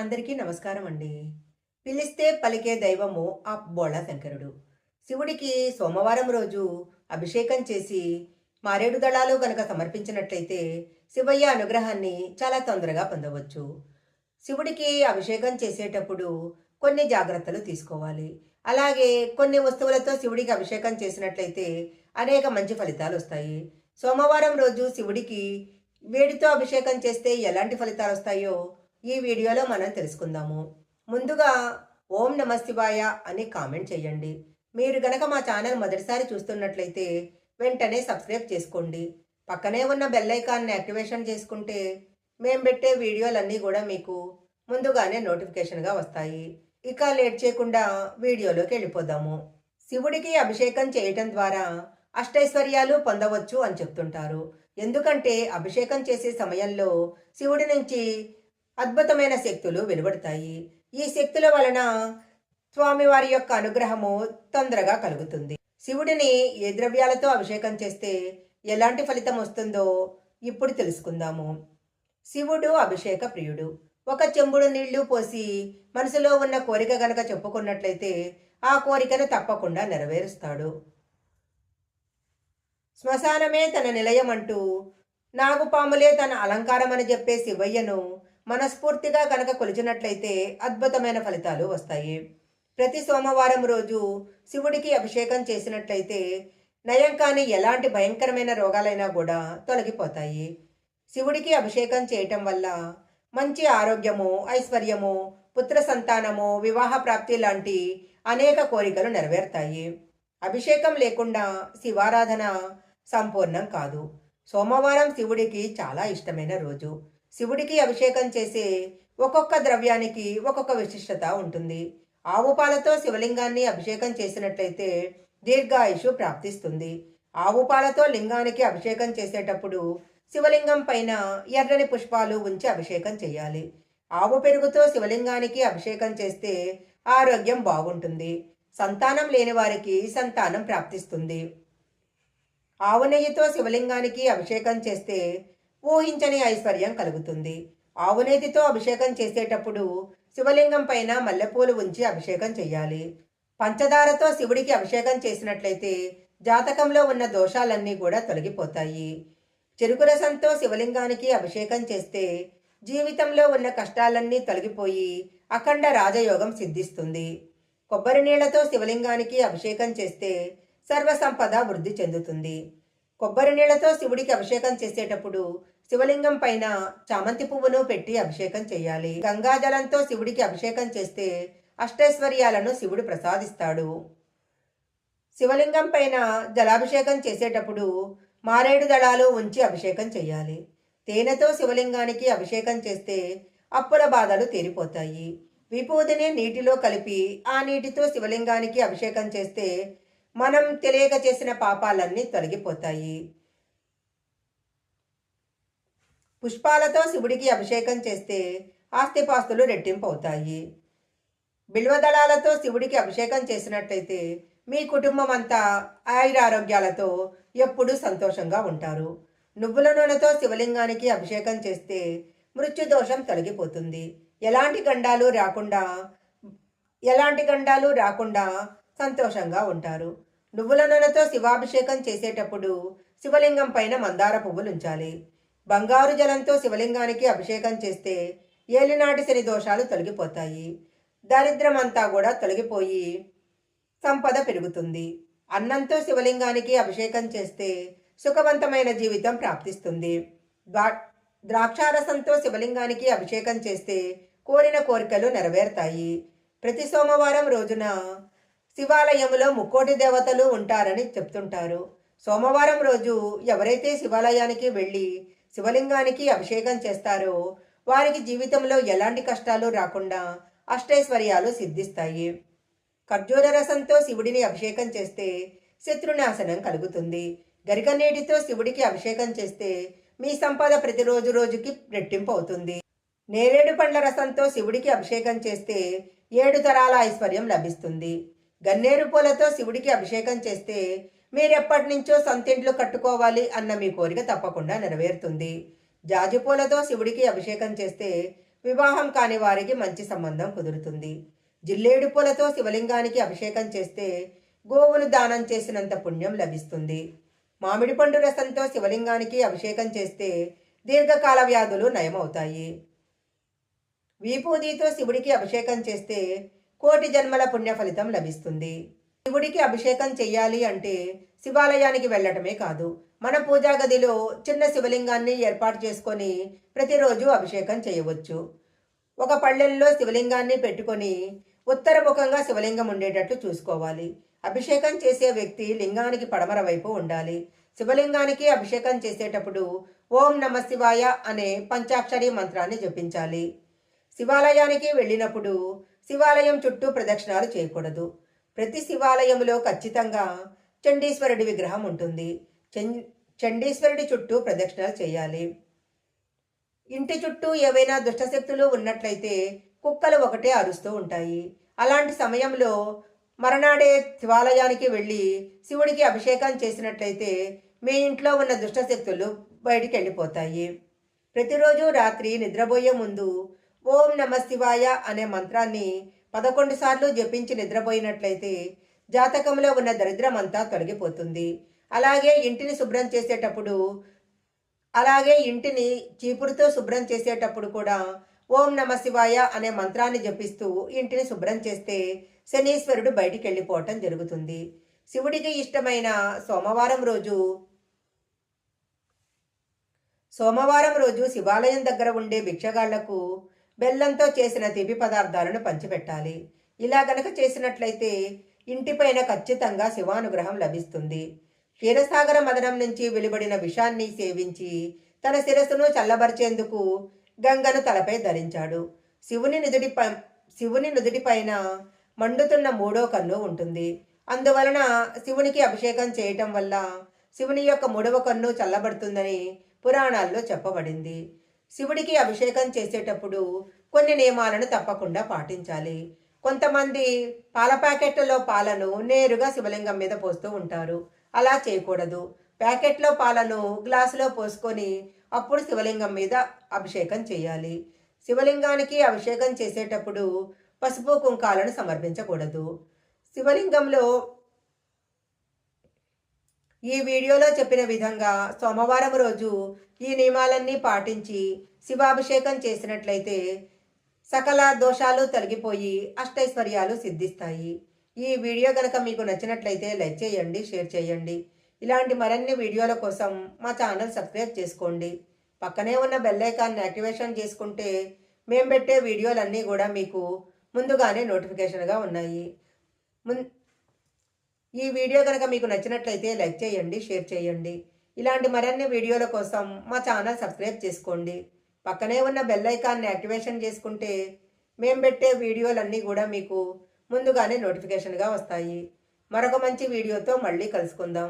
అందరికీ నమస్కారం అండి. పిలిస్తే పలికే దైవము ఆ బోళా శంకరుడు. శివుడికి సోమవారం రోజు అభిషేకం చేసి మారేడు దళాలు గనక సమర్పించినట్లయితే శివయ్య అనుగ్రహాన్ని చాలా తొందరగా పొందవచ్చు. శివుడికి అభిషేకం చేసేటప్పుడు కొన్ని జాగ్రత్తలు తీసుకోవాలి. అలాగే కొన్ని వస్తువులతో శివుడికి అభిషేకం చేసినట్లయితే అనేక మంచి ఫలితాలొస్తాయి. సోమవారం రోజు శివుడికి వేడితో అభిషేకం చేస్తే ఎలాంటి ఫలితాలొస్తాయో ఈ వీడియోలో మనం తెలుసుకుందాము. ముందుగా ఓం నమ శివాయ అని కామెంట్ చేయండి. మీరు గనక మా ఛానల్ మొదటిసారి చూస్తున్నట్లయితే వెంటనే సబ్స్క్రైబ్ చేసుకోండి. పక్కనే ఉన్న బెల్ ఐకాన్ని యాక్టివేషన్ చేసుకుంటే మేము పెట్టే వీడియోలన్నీ కూడా మీకు ముందుగానే నోటిఫికేషన్గా వస్తాయి. ఇక లేట్ చేయకుండా వీడియోలోకి వెళ్ళిపోదాము. శివుడికి అభిషేకం చేయటం ద్వారా అష్టైశ్వర్యాలు పొందవచ్చు అని చెప్తుంటారు. ఎందుకంటే అభిషేకం చేసే సమయంలో శివుడి నుంచి అద్భుతమైన శక్తులు వెలువడతాయి. ఈ శక్తుల వలన స్వామివారి యొక్క అనుగ్రహము తొందరగా కలుగుతుంది. శివుడిని ఏ ద్రవ్యాలతో అభిషేకం చేస్తే ఎలాంటి ఫలితం వస్తుందో ఇప్పుడు తెలుసుకుందాము. శివుడు అభిషేక ప్రియుడు. ఒక చెంబుడు నీళ్లు పోసి మనసులో ఉన్న కోరిక గనక చెప్పుకున్నట్లయితే ఆ కోరికను తప్పకుండా నెరవేరుస్తాడు. శ్మశానమే తన నిలయమంటూ నాగుపాములే తన అలంకారం అని చెప్పే శివయ్యను మనస్ఫూర్తిగా కనుక కొలిచినట్లయితే అద్భుతమైన ఫలితాలు వస్తాయి. ప్రతి సోమవారం రోజు శివుడికి అభిషేకం చేసినట్లయితే నయం కాని ఎలాంటి భయంకరమైన రోగాలైనా కూడా తొలగిపోతాయి. శివుడికి అభిషేకం చేయటం వల్ల మంచి ఆరోగ్యము, ఐశ్వర్యము, పుత్ర సంతానము, వివాహ ప్రాప్తి లాంటి అనేక కోరికలు నెరవేరుతాయి. అభిషేకం లేకుండా శివారాధన సంపూర్ణం కాదు. సోమవారం శివుడికి చాలా ఇష్టమైన రోజు. శివుడికి అభిషేకం చేసే ఒక్కొక్క ద్రవ్యానికి ఒక్కొక్క విశిష్టత ఉంటుంది. ఆవు పాలతో శివలింగాన్ని అభిషేకం చేసినట్లయితే దీర్ఘాయుషు ప్రాప్తిస్తుంది. ఆవు పాలతో లింగానికి అభిషేకం చేసేటప్పుడు శివలింగం పైన ఎర్రని పుష్పాలు ఉంచి అభిషేకం చేయాలి. ఆవు పెరుగుతో శివలింగానికి అభిషేకం చేస్తే ఆరోగ్యం బాగుంటుంది. సంతానం లేని వారికి సంతానం ప్రాప్తిస్తుంది. ఆవు నెయ్యితో శివలింగానికి అభిషేకం చేస్తే ఊహించని ఐశ్వర్యం కలుగుతుంది. ఆవు నేతితో అభిషేకం చేసేటప్పుడు శివలింగం పైన మల్లెపూలు ఉంచి అభిషేకం చేయాలి. పంచదారతో శివుడికి అభిషేకం చేసినట్లయితే జాతకంలో ఉన్న దోషాలన్నీ కూడా తొలగిపోతాయి. చెరుకు రసంతో శివలింగానికి అభిషేకం చేస్తే జీవితంలో ఉన్న కష్టాలన్నీ తొలగిపోయి అఖండ రాజయోగం సిద్ధిస్తుంది. కొబ్బరి నీళ్లతో శివలింగానికి అభిషేకం చేస్తే సర్వసంపద వృద్ధి చెందుతుంది. కొబ్బరి నీళ్లతో శివుడికి అభిషేకం చేసేటప్పుడు శివలింగం పైన చామంతి పువ్వును పెట్టి అభిషేకం చేయాలి. గంగాజలంతో శివుడికి అభిషేకం చేస్తే అష్టైశ్వర్యాలను శివుడు ప్రసాదిస్తాడు. శివలింగం పైన జలాభిషేకం చేసేటప్పుడు మారేడు దళాలు ఉంచి అభిషేకం చేయాలి. తేనెతో శివలింగానికి అభిషేకం చేస్తే అప్పుల బాధలు తీరిపోతాయి. విభూతిని నీటిలో కలిపి ఆ నీటితో శివలింగానికి అభిషేకం చేస్తే మనం తెలియక చేసిన పాపాలన్నీ తొలగిపోతాయి. పుష్పాలతో శివుడికి అభిషేకం చేస్తే ఆస్తిపాస్తులు రెట్టింపు అవుతాయి. బిల్వదళాలతో శివుడికి అభిషేకం చేసినట్లయితే మీ కుటుంబం అంతా ఆయురారోగ్యాలతో ఎప్పుడూ సంతోషంగా ఉంటారు. నువ్వుల నూనెతో శివలింగానికి అభిషేకం చేస్తే మృత్యుదోషం తొలగిపోతుంది. ఎలాంటి గండాలు రాకుండా సంతోషంగా ఉంటారు. నువ్వుల నూనెతో శివాభిషేకం చేసేటప్పుడు శివలింగం పైన మందార పువ్వులు ఉంచాలి. బంగారు జలంతో శివలింగానికి అభిషేకం చేస్తే ఏలినాటి శని దోషాలు తొలగిపోతాయి. దరిద్రం అంతా కూడా తొలగిపోయి సంపద పెరుగుతుంది. అన్నంతో శివలింగానికి అభిషేకం చేస్తే సుఖవంతమైన జీవితం ప్రాప్తిస్తుంది. ద్రాక్షారసంతో శివలింగానికి అభిషేకం చేస్తే కోరిన కోరికలు నెరవేరుతాయి. ప్రతి సోమవారం రోజున శివాలయములో ముక్కోటి దేవతలు ఉంటారని చెప్తుంటారు. సోమవారం రోజు ఎవరైతే శివాలయానికి వెళ్ళి శివలింగానికి అభిషేకం చేస్తారో వారికి జీవితంలో ఎలాంటి కష్టాలు రాకుండా అష్టైశ్వర్యాలు సిద్ధిస్తాయి. ఖర్జూర రసంతో శివుడిని అభిషేకం చేస్తే శత్రునాశనం కలుగుతుంది. గరిక నీటితో శివుడికి అభిషేకం చేస్తే మీ సంపద ప్రతిరోజు రోజుకి రెట్టింపు అవుతుంది. నేరేడు పండ్ల రసంతో శివుడికి అభిషేకం చేస్తే 7 తరాల ఐశ్వర్యం లభిస్తుంది. గన్నేరు పూలతో శివుడికి అభిషేకం చేస్తే మీరెప్పటి నుంచో సొంతింట్లు కట్టుకోవాలి అన్న మీ కోరిక తప్పకుండా నెరవేరుతుంది. జాజి పూలతో శివుడికి అభిషేకం చేస్తే వివాహం కాని వారికి మంచి సంబంధం కుదురుతుంది. జిల్లేడు పూలతో శివలింగానికి అభిషేకం చేస్తే గోవును దానం చేసినంత పుణ్యం లభిస్తుంది. మామిడి పండు రసంతో శివలింగానికి అభిషేకం చేస్తే దీర్ఘకాల వ్యాధులు నయమవుతాయి. విభూతితో శివుడికి అభిషేకం చేస్తే కోటి జన్మల పుణ్య ఫలితం లభిస్తుంది. శివుడికి అభిషేకం చెయ్యాలి అంటే శివాలయానికి వెళ్ళటమే కాదు, మన పూజా గదిలో చిన్న శివలింగాన్ని ఏర్పాటు చేసుకొని ప్రతిరోజు అభిషేకం చేయవచ్చు. ఒక పళ్ళెంలో శివలింగాన్ని పెట్టుకొని ఉత్తరముఖంగా శివలింగం ఉండేటట్లు చూసుకోవాలి. అభిషేకం చేసే వ్యక్తి లింగానికి పడమర వైపు ఉండాలి. శివలింగానికి అభిషేకం చేసేటప్పుడు ఓం నమ శివాయ అనే పంచాక్షరి మంత్రాన్ని జపించాలి. శివాలయానికి వెళ్ళినప్పుడు శివాలయం చుట్టూ ప్రదక్షిణాలు చేయకూడదు. ప్రతి శివాలయంలో ఖచ్చితంగా చండీశ్వరుడి విగ్రహం ఉంటుంది. చండీశ్వరుడి చుట్టూ ప్రదక్షిణాలు చేయాలి. ఇంటి చుట్టూ ఏవైనా దుష్టశక్తులు ఉన్నట్లయితే కుక్కలు ఒకటే అరుస్తూ ఉంటాయి. అలాంటి సమయంలో మరనాడే శివాలయానికి వెళ్ళి శివుడికి అభిషేకం చేసినట్లయితే మీ ఇంట్లో ఉన్న దుష్టశక్తులు బయటికి వెళ్ళిపోతాయి. ప్రతిరోజు రాత్రి నిద్రపోయే ముందు ఓం నమ శివాయ అనే మంత్రాన్ని 11 సార్లు జపించి నిద్రపోయినట్లయితే జాతకంలో ఉన్న దరిద్రం అంతా తొలగిపోతుంది. అలాగే ఇంటిని చీపురుతో శుభ్రం చేసేటప్పుడు కూడా ఓం నమ శివాయ అనే మంత్రాన్ని జపిస్తూ ఇంటిని శుభ్రం చేస్తే శనీశ్వరుడు బయటికి వెళ్ళిపోవటం జరుగుతుంది. శివుడికి ఇష్టమైన సోమవారం రోజు శివాలయం దగ్గర ఉండే భిక్షగాళ్లకు బెల్లంతో చేసిన తీపి పదార్థాలను పంచిపెట్టాలి. ఇలా గనక చేసినట్లయితే ఇంటిపైన ఖచ్చితంగా శివానుగ్రహం లభిస్తుంది. క్షీరసాగర మదనం నుంచి వెలువడిన విషాన్ని సేవించి తన శిరస్సును చల్లబరిచేందుకు గంగను తలపై ధరించాడు. శివుని నుదుటిపైన మండుతున్న 3వ కన్ను ఉంటుంది. అందువలన శివునికి అభిషేకం చేయటం వల్ల శివుని యొక్క 3వ కన్ను చల్లబడుతుందని పురాణాల్లో చెప్పబడింది. శివుడికి అభిషేకం చేసేటప్పుడు కొన్ని నియమాలను తప్పకుండా పాటించాలి. కొంతమంది పాల ప్యాకెట్లలో పాలను నేరుగా శివలింగం మీద పోస్తూ ఉంటారు. అలా చేయకూడదు. ప్యాకెట్లో పాలను గ్లాసులో పోసుకొని అప్పుడు శివలింగం మీద అభిషేకం చేయాలి. శివలింగానికి అభిషేకం చేసేటప్పుడు పసుపు కుంకాలను సమర్పించకూడదు. శివలింగంలో ఈ వీడియోలో చెప్పిన విధంగా సోమవారం రోజు ఈ నియమాలన్నీ పాటించి శివాభిషేకం చేసినట్లయితే సకల దోషాలు తొలగిపోయి అష్టైశ్వర్యాలు సిద్ధిస్తాయి. ఈ వీడియో కనుక మీకు నచ్చినట్లయితే లైక్ చేయండి, షేర్ చేయండి. ఇలాంటి మరిన్ని వీడియోల కోసం మా ఛానల్ సబ్స్క్రైబ్ చేసుకోండి. పక్కనే ఉన్న బెల్ ఐకాన్ని యాక్టివేషన్ చేసుకుంటే మేము పెట్టే వీడియోలన్నీ కూడా మీకు ముందుగానే నోటిఫికేషన్గా ఉన్నాయి. ఈ వీడియో కనుక మీకు నచ్చినట్లయితే లైక్ చేయండి, షేర్ చేయండి. ఇలాంటి మరిన్ని వీడియోల కోసం మా ఛానల్ సబ్స్క్రైబ్ చేసుకోండి. పక్కనే ఉన్న బెల్ ఐకాన్ని యాక్టివేషన్ చేసుకుంటే మేము పెట్టే వీడియోలన్నీ కూడా మీకు ముందుగానే నోటిఫికేషన్గా వస్తాయి. మరొక మంచి వీడియోతో మళ్ళీ కలుసుకుందాం.